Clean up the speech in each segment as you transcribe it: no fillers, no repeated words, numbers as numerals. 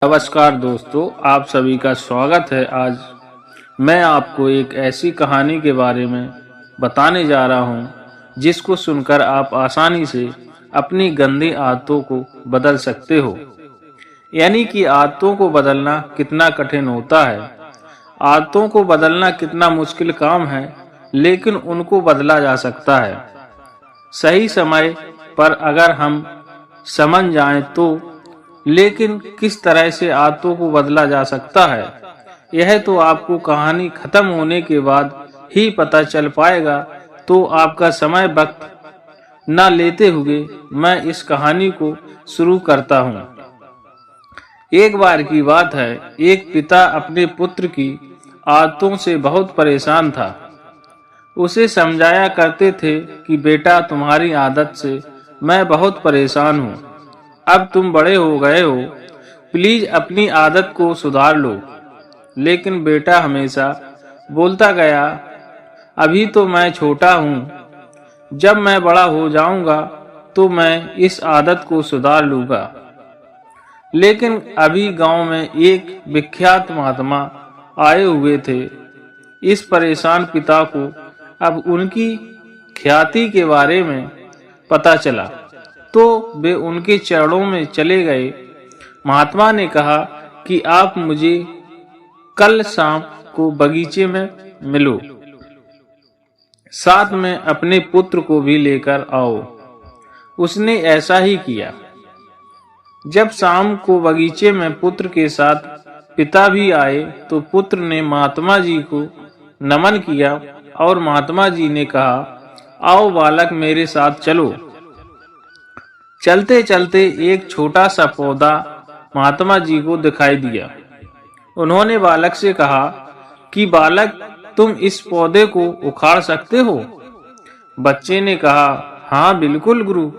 नमस्कार दोस्तों, आप सभी का स्वागत है। आज मैं आपको एक ऐसी कहानी के बारे में बताने जा रहा हूं जिसको सुनकर आप आसानी से अपनी गंदी आदतों को बदल सकते हो। यानी कि आदतों को बदलना कितना कठिन होता है, आदतों को बदलना कितना मुश्किल काम है, लेकिन उनको बदला जा सकता है। सही समय पर अगर हम समझ जाएं तो। लेकिन किस तरह से आदतों को बदला जा सकता है, यह तो आपको कहानी खत्म होने के बाद ही पता चल पाएगा। तो आपका समय वक्त न लेते हुए मैं इस कहानी को शुरू करता हूँ। एक बार की बात है, एक पिता अपने पुत्र की आदतों से बहुत परेशान था। उसे समझाया करते थे कि बेटा, तुम्हारी आदत से मैं बहुत परेशान हूँ। अब तुम बड़े हो गए हो, प्लीज अपनी आदत को सुधार लो। लेकिन बेटा हमेशा बोलता गया, अभी तो मैं छोटा हूँ, जब मैं बड़ा हो जाऊंगा तो मैं इस आदत को सुधार लूंगा। लेकिन अभी गांव में एक विख्यात महात्मा आए हुए थे। इस परेशान पिता को अब उनकी ख्याति के बारे में पता चला, तो वे उनके चरणों में चले गए। महात्मा ने कहा कि आप मुझे कल शाम को बगीचे में मिलो, साथ में अपने पुत्र को भी लेकर आओ। उसने ऐसा ही किया। जब शाम को बगीचे में पुत्र के साथ पिता भी आए तो पुत्र ने महात्मा जी को नमन किया और महात्मा जी ने कहा, आओ बालक, मेरे साथ चलो। चलते चलते एक छोटा सा पौधा महात्मा जी को दिखाई दिया। उन्होंने बालक से कहा कि बालक, तुम इस पौधे को उखाड़ सकते हो? बच्चे ने कहा, हाँ बिल्कुल गुरु,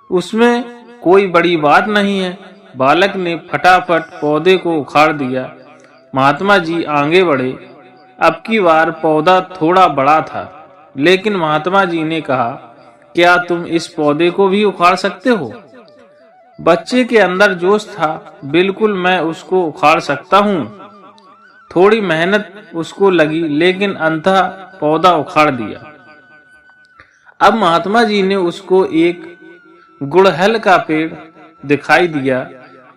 उसमें कोई बड़ी बात नहीं है। बालक ने फटाफट पौधे को उखाड़ दिया। महात्मा जी आगे बढ़े। अब की बार पौधा थोड़ा बड़ा था, लेकिन महात्मा जी ने कहा, क्या तुम इस पौधे को भी उखाड़ सकते हो? बच्चे के अंदर जोश था, बिल्कुल मैं उसको उखाड़ सकता हूँ। थोड़ी मेहनत उसको लगी, लेकिन अंततः पौधा उखाड़ दिया। अब महात्मा जी ने उसको एक गुड़हल का पेड़ दिखाई दिया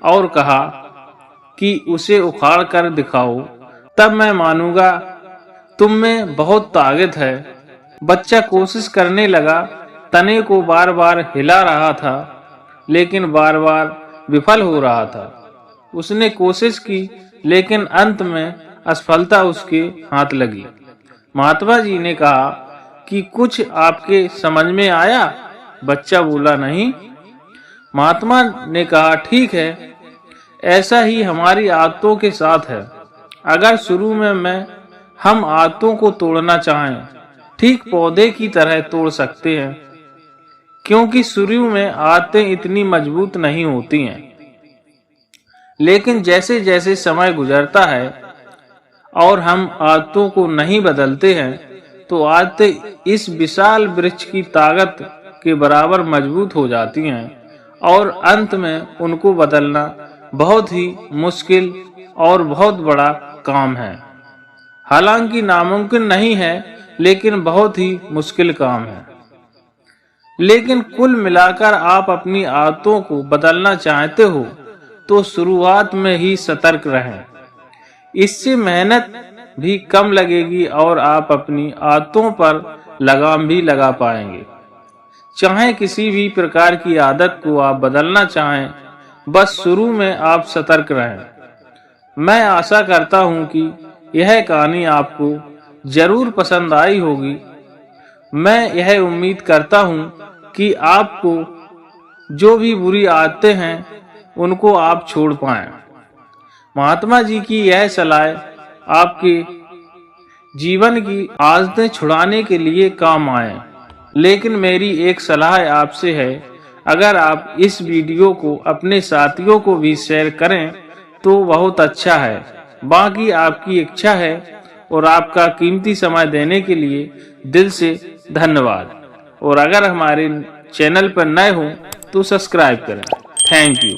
और कहा कि उसे उखाड़ कर दिखाओ, तब मैं मानूंगा। तुम में बहुत ताकत है। बच्चा कोशिश करने लगा, तने को बार बार हिला रहा था, लेकिन बार बार विफल हो रहा था। उसने कोशिश की, लेकिन अंत में असफलता उसके हाथ लगी। महात्मा जी ने कहा कि कुछ आपके समझ में आया? बच्चा बोला, नहीं। महात्मा ने कहा, ठीक है, ऐसा ही हमारी आदतों के साथ है। अगर शुरू में हम आदतों को तोड़ना चाहें, ठीक पौधे की तरह तोड़ सकते हैं, क्योंकि शुरू में आदतें इतनी मजबूत नहीं होती हैं। लेकिन जैसे जैसे समय गुजरता है और हम आदतों को नहीं बदलते हैं, तो आदतें इस विशाल वृक्ष की ताकत के बराबर मजबूत हो जाती हैं और अंत में उनको बदलना बहुत ही मुश्किल और बहुत बड़ा काम है। हालांकि नामुमकिन नहीं है, लेकिन बहुत ही मुश्किल काम है। लेकिन कुल मिलाकर आप अपनी आदतों को बदलना चाहते हो तो शुरुआत में ही सतर्क रहें। इससे मेहनत भी कम लगेगी और आप अपनी आदतों पर लगाम भी लगा पाएंगे। चाहे किसी भी प्रकार की आदत को आप बदलना चाहें, बस शुरू में आप सतर्क रहें। मैं आशा करता हूं कि यह कहानी आपको जरूर पसंद आई होगी। मैं यह उम्मीद करता हूं कि आपको जो भी बुरी आदतें हैं उनको आप छोड़ पाएं। महात्मा जी की यह सलाह आपके जीवन की आदतें छुड़ाने के लिए काम आए। लेकिन मेरी एक सलाह आपसे है, अगर आप इस वीडियो को अपने साथियों को भी शेयर करें तो बहुत अच्छा है। बाकी आपकी इच्छा है। और आपका कीमती समय देने के लिए दिल से धन्यवाद। और अगर हमारे चैनल पर नए हो तो सब्सक्राइब करें। Thank you.